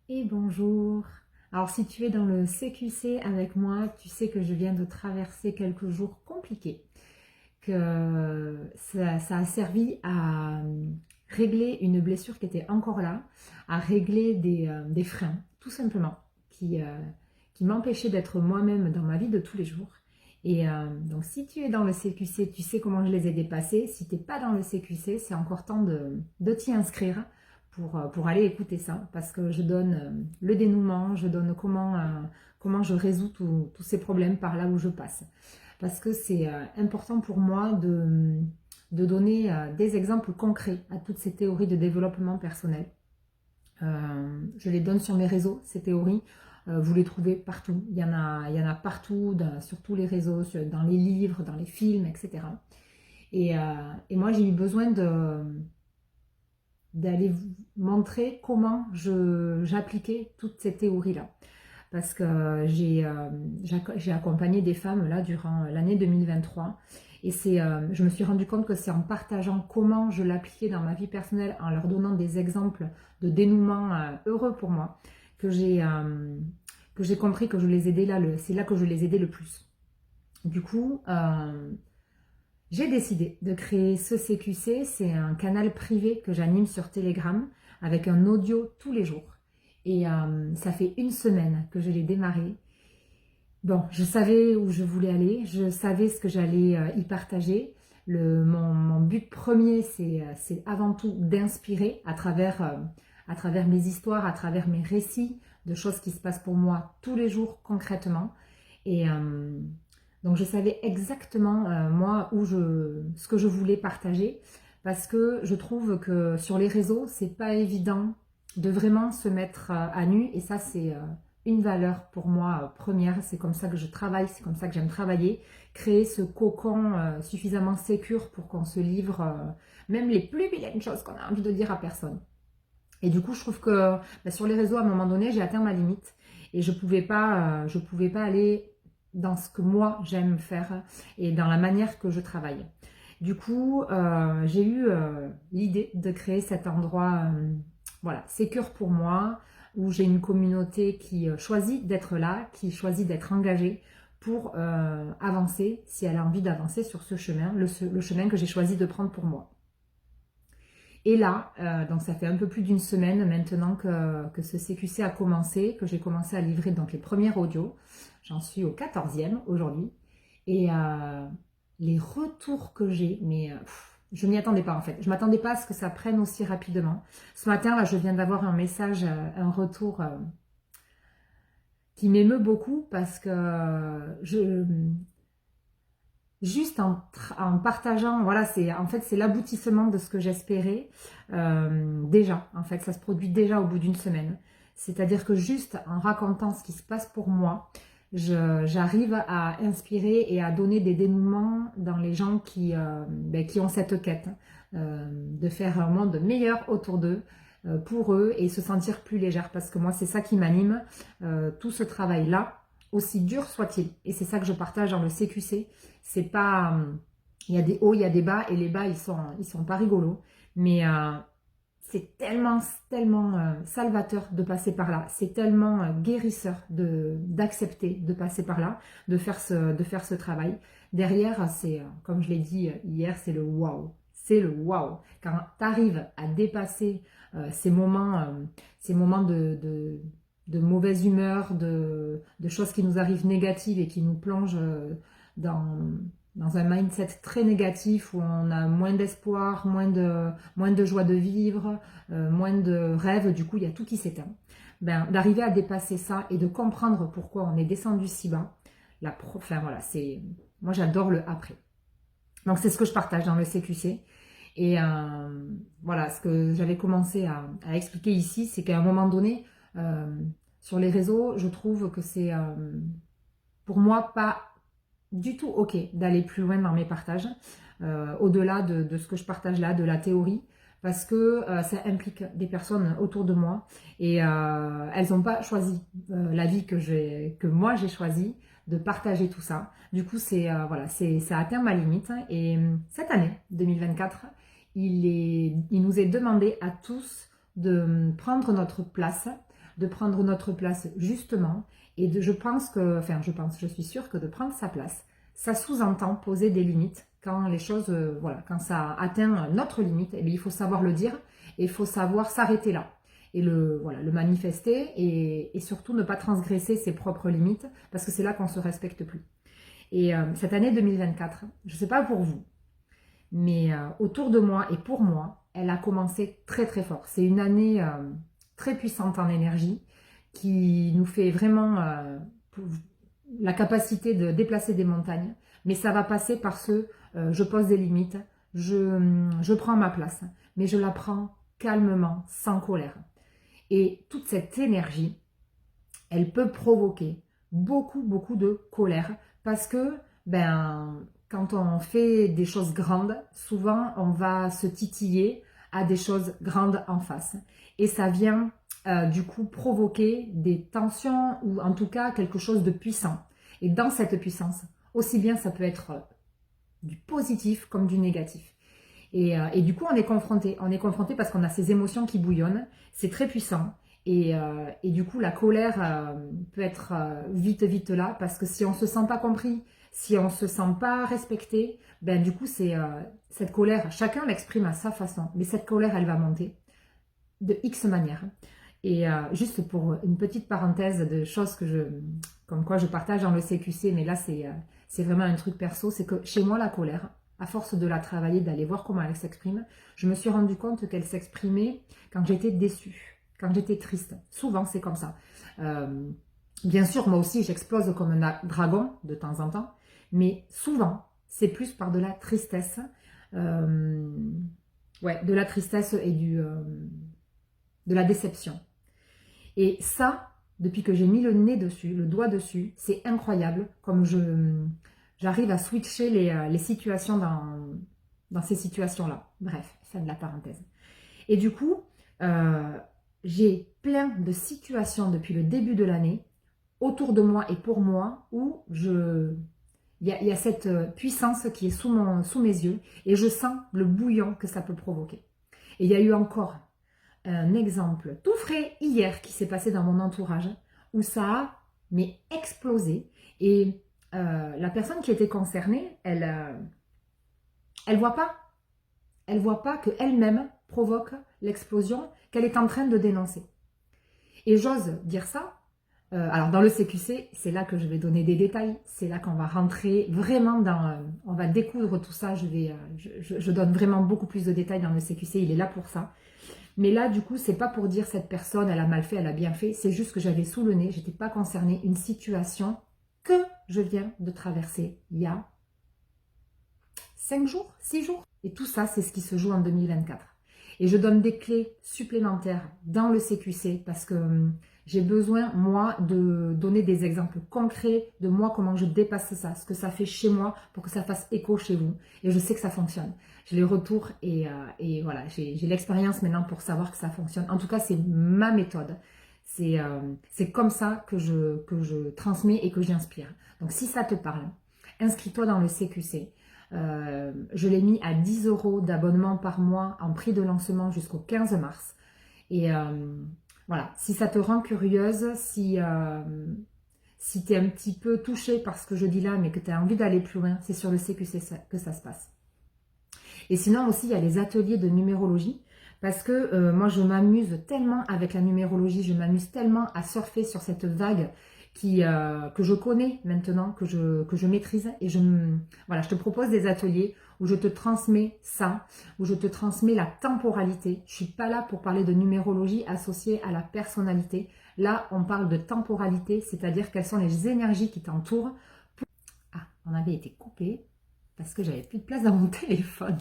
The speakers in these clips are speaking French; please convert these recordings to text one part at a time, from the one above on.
Et bonjour. Alors si tu es dans le CQC avec moi, tu sais que je viens de traverser quelques jours compliqués, que ça a servi à régler une blessure qui était encore là, à régler des freins, tout simplement, qui m'empêchaient d'être moi-même dans ma vie de tous les jours. Et donc si tu es dans le CQC, tu sais comment je les ai dépassés. Si tu n'es pas dans le CQC, c'est encore temps de t'y inscrire pour aller écouter ça, parce que je donne le dénouement, je donne comment je résous tous ces problèmes par là où je passe. Parce que c'est important pour moi de donner des exemples concrets à toutes ces théories de développement personnel. Je les donne sur mes réseaux, ces théories. Vous les trouvez partout. Il y en a partout, sur tous les réseaux, dans les livres, dans les films, etc. Et moi, j'ai eu besoin d'aller vous montrer comment j'appliquais toutes ces théories-là. Parce que j'ai accompagné des femmes là durant l'année 2023 et je me suis rendu compte que c'est en partageant comment je l'appliquais dans ma vie personnelle, en leur donnant des exemples de dénouement heureux pour moi, que j'ai compris que je les aidais là, c'est là que je les aidais le plus. Du coup, j'ai décidé de créer ce CQC, c'est un canal privé que j'anime sur Telegram avec un audio tous les jours. Et ça fait une semaine que je l'ai démarré. Bon, je savais où je voulais aller, je savais ce que j'allais y partager. Mon but premier, c'est avant tout d'inspirer à travers mes histoires, à travers mes récits de choses qui se passent pour moi tous les jours concrètement. Et donc je savais exactement moi ce que je voulais partager, parce que je trouve que sur les réseaux, c'est pas évident de vraiment se mettre à nu, et ça c'est une valeur pour moi première. C'est comme ça que je travaille, c'est comme ça que j'aime travailler, créer ce cocon suffisamment sécure pour qu'on se livre même les plus vilaines choses qu'on a envie de dire à personne. Et du coup, je trouve que sur les réseaux, à un moment donné, j'ai atteint ma limite et je pouvais pas aller dans ce que moi j'aime faire et dans la manière que je travaille. Du coup, j'ai eu l'idée de créer cet endroit, voilà, sécure pour moi, où j'ai une communauté qui choisit d'être là, qui choisit d'être engagée pour avancer, si elle a envie d'avancer sur ce chemin, le chemin que j'ai choisi de prendre pour moi. Et là, donc ça fait un peu plus d'une semaine maintenant que ce CQC a commencé, que j'ai commencé à livrer donc les premiers audios. J'en suis au 14e aujourd'hui. Et les retours que j'ai, mais je m'y attendais pas en fait. Je m'attendais pas à ce que ça prenne aussi rapidement. Ce matin, là, je viens d'avoir un message, un retour qui m'émeut beaucoup, parce que juste en partageant, voilà, c'est l'aboutissement de ce que j'espérais déjà. En fait, ça se produit déjà au bout d'une semaine. C'est-à-dire que juste en racontant ce qui se passe pour moi, j'arrive à inspirer et à donner des dénouements dans les gens qui ont cette quête de faire un monde meilleur autour d'eux, pour eux, et se sentir plus légère. Parce que moi, c'est ça qui m'anime, tout ce travail-là, aussi dur soit-il. Et c'est ça que je partage dans le CQC. C'est pas, il y a des hauts, il y a des bas, et les bas, ils sont pas rigolos. Mais c'est tellement salvateur de passer par là. C'est tellement guérisseur d'accepter de passer par là, de faire ce travail. Derrière, c'est, comme je l'ai dit hier, c'est le waouh. C'est le waouh. Quand tu arrives à dépasser ces moments de mauvaise humeur, de choses qui nous arrivent négatives et qui nous plongent dans, dans un mindset très négatif, où on a moins d'espoir, moins de joie de vivre, moins de rêves, du coup il y a tout qui s'éteint. Ben, d'arriver à dépasser ça et de comprendre pourquoi on est descendu si bas, enfin voilà, moi j'adore le après. Donc c'est ce que je partage dans le CQC. Et voilà, ce que j'avais commencé à expliquer ici, c'est qu'à un moment donné, sur les réseaux, je trouve que c'est pour moi pas du tout ok d'aller plus loin dans mes partages, au-delà de ce que je partage là, de la théorie, parce que ça implique des personnes autour de moi, et elles n'ont pas choisi la vie que moi j'ai choisi de partager tout ça. Du coup, voilà, ça atteint ma limite, et cette année 2024, il nous est demandé à tous de prendre notre place, de prendre notre place justement. Et je pense que, enfin je suis sûre que de prendre sa place, ça sous-entend poser des limites. Quand les choses, voilà, quand ça atteint notre limite, eh bien, il faut savoir le dire et il faut savoir s'arrêter là. Et voilà, le manifester et surtout ne pas transgresser ses propres limites parce que c'est là qu'on ne se respecte plus. Et cette année 2024, je ne sais pas pour vous, mais autour de moi et pour moi, elle a commencé très très fort. C'est une année très puissante en énergie qui nous fait vraiment la capacité de déplacer des montagnes. Mais ça va passer par je pose des limites, je prends ma place, mais je la prends calmement, sans colère. Et toute cette énergie, elle peut provoquer beaucoup, beaucoup de colère parce que, quand on fait des choses grandes, souvent on va se titiller à des choses grandes en face. Et ça vient du coup provoquer des tensions ou en tout cas quelque chose de puissant. Et dans cette puissance, aussi bien ça peut être du positif comme du négatif. Et du coup, on est confronté parce qu'on a ces émotions qui bouillonnent, c'est très puissant. Et du coup, la colère peut être vite là, parce que si on ne se sent pas compris, si on ne se sent pas respecté, du coup, cette colère, chacun l'exprime à sa façon, mais cette colère, elle va monter de X manière. Et juste pour une petite parenthèse de choses comme quoi je partage dans le CQC, mais là, c'est vraiment un truc perso, c'est que chez moi, la colère, à force de la travailler, d'aller voir comment elle s'exprime, je me suis rendu compte qu'elle s'exprimait quand j'étais déçue, quand j'étais triste. Souvent, c'est comme ça. Bien sûr, moi aussi, j'explose comme un dragon de temps en temps, mais souvent, c'est plus par de la tristesse. De la tristesse et de la déception. Et ça, depuis que j'ai mis le nez dessus, le doigt dessus, c'est incroyable comme j'arrive à switcher les situations dans ces situations-là. Bref, fin de la parenthèse. Et du coup, j'ai plein de situations depuis le début de l'année, autour de moi et pour moi, où il y a cette puissance qui est sous mes yeux et je sens le bouillon que ça peut provoquer. Et il y a eu encore un exemple tout frais hier qui s'est passé dans mon entourage où ça a explosé et la personne qui était concernée, elle voit pas que elle-même provoque l'explosion qu'elle est en train de dénoncer. Et j'ose dire ça. Alors dans le CQC, c'est là que je vais donner des détails, c'est là qu'on va rentrer vraiment on va découdre tout ça, je donne vraiment beaucoup plus de détails dans le CQC, il est là pour ça. Mais là, du coup, c'est pas pour dire cette personne, elle a mal fait, elle a bien fait. C'est juste que j'avais sous le nez, j'étais pas concernée, une situation que je viens de traverser il y a 5 jours, 6 jours. Et tout ça, c'est ce qui se joue en 2024. Et je donne des clés supplémentaires dans le CQC parce que j'ai besoin, moi, de donner des exemples concrets de moi, comment je dépasse ça, ce que ça fait chez moi pour que ça fasse écho chez vous. Et je sais que ça fonctionne. J'ai les retours et voilà, j'ai l'expérience maintenant pour savoir que ça fonctionne. En tout cas, c'est ma méthode. C'est comme ça que je transmets et que j'inspire. Donc, si ça te parle, inscris-toi dans le CQC. Je l'ai mis à 10 € d'abonnement par mois en prix de lancement jusqu'au 15 mars. Et voilà, si ça te rend curieuse, si tu es un petit peu touché par ce que je dis là, mais que tu as envie d'aller plus loin, c'est sur le CQC que ça se passe. Et sinon aussi, il y a les ateliers de numérologie, parce que moi, je m'amuse tellement avec la numérologie, je m'amuse tellement à surfer sur cette vague que je connais maintenant, que je maîtrise. Et voilà, je te propose des ateliers où je te transmets ça, où je te transmets la temporalité. Je ne suis pas là pour parler de numérologie associée à la personnalité. Là, on parle de temporalité, c'est-à-dire quelles sont les énergies qui t'entourent. Ah, on avait été coupé parce que j'avais plus de place dans mon téléphone.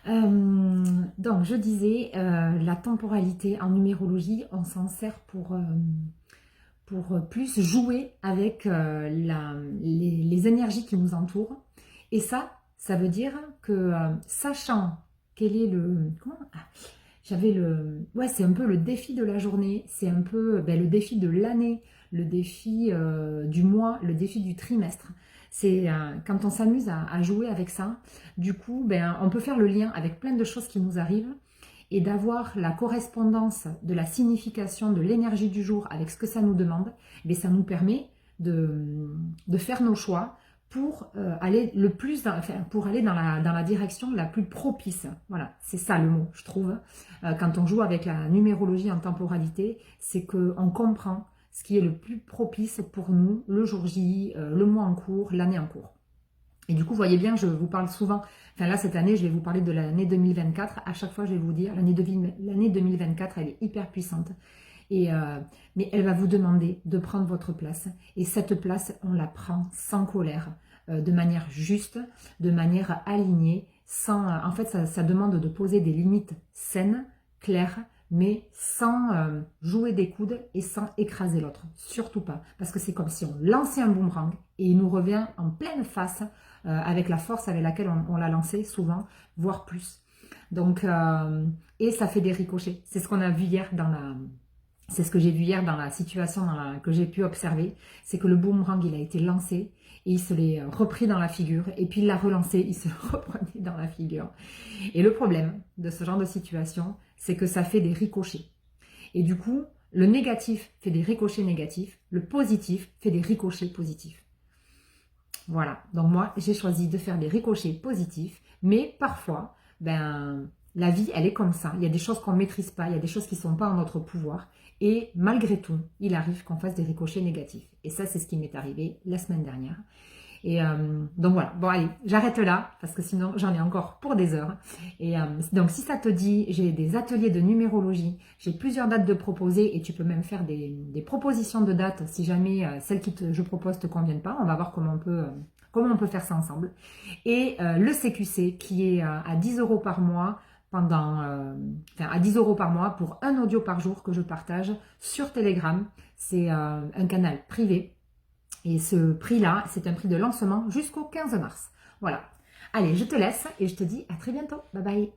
Donc, je disais, la temporalité en numérologie, on s'en sert pour plus jouer avec les énergies qui nous entourent. Et ça veut dire que sachant quel est c'est un peu le défi de la journée, c'est un peu le défi de l'année, le défi du mois, le défi du trimestre. C'est quand on s'amuse à jouer avec ça, du coup, on peut faire le lien avec plein de choses qui nous arrivent et d'avoir la correspondance de la signification de l'énergie du jour avec ce que ça nous demande, mais ça nous permet de faire nos choix pour aller le plus pour aller dans la direction la plus propice. Voilà, c'est ça le mot, je trouve. Quand on joue avec la numérologie en temporalité, c'est qu'on comprend ce qui est le plus propice pour nous le jour J, le mois en cours, l'année en cours. Et du coup, vous voyez bien, je vous parle souvent, enfin là, cette année, je vais vous parler de l'année 2024. À chaque fois, je vais vous dire, l'année 2024, elle est hyper puissante. Mais elle va vous demander de prendre votre place. Et cette place, on la prend sans colère, de manière juste, de manière alignée. En fait, ça demande de poser des limites saines, claires, mais sans jouer des coudes et sans écraser l'autre. Surtout pas. Parce que c'est comme si on lançait un boomerang et il nous revient en pleine face avec la force avec laquelle on l'a lancé souvent, voire plus. Donc, et ça fait des ricochets. C'est ce qu'on a vu hier c'est ce que j'ai vu hier dans la situation que j'ai pu observer, c'est que le boomerang, il a été lancé et il se l'est repris dans la figure et puis il l'a relancé, il se le reprenait dans la figure. Et le problème de ce genre de situation, c'est que ça fait des ricochets. Et du coup, le négatif fait des ricochets négatifs, le positif fait des ricochets positifs. Voilà, donc moi, j'ai choisi de faire des ricochets positifs, mais parfois, la vie, elle est comme ça. Il y a des choses qu'on ne maîtrise pas, il y a des choses qui ne sont pas en notre pouvoir. Et malgré tout, il arrive qu'on fasse des ricochets négatifs. Et ça, c'est ce qui m'est arrivé la semaine dernière. Et donc voilà, bon allez, j'arrête là, parce que sinon j'en ai encore pour des heures. Et donc si ça te dit, j'ai des ateliers de numérologie, j'ai plusieurs dates de proposer, et tu peux même faire des propositions de dates si jamais celles je propose te conviennent pas. On va voir comment on peut faire ça ensemble. Et le CQC qui est à 10 € par mois, à 10 € par mois pour un audio par jour que je partage sur Telegram. C'est un canal privé. Et ce prix-là, c'est un prix de lancement jusqu'au 15 mars. Voilà. Allez, je te laisse et je te dis à très bientôt. Bye bye.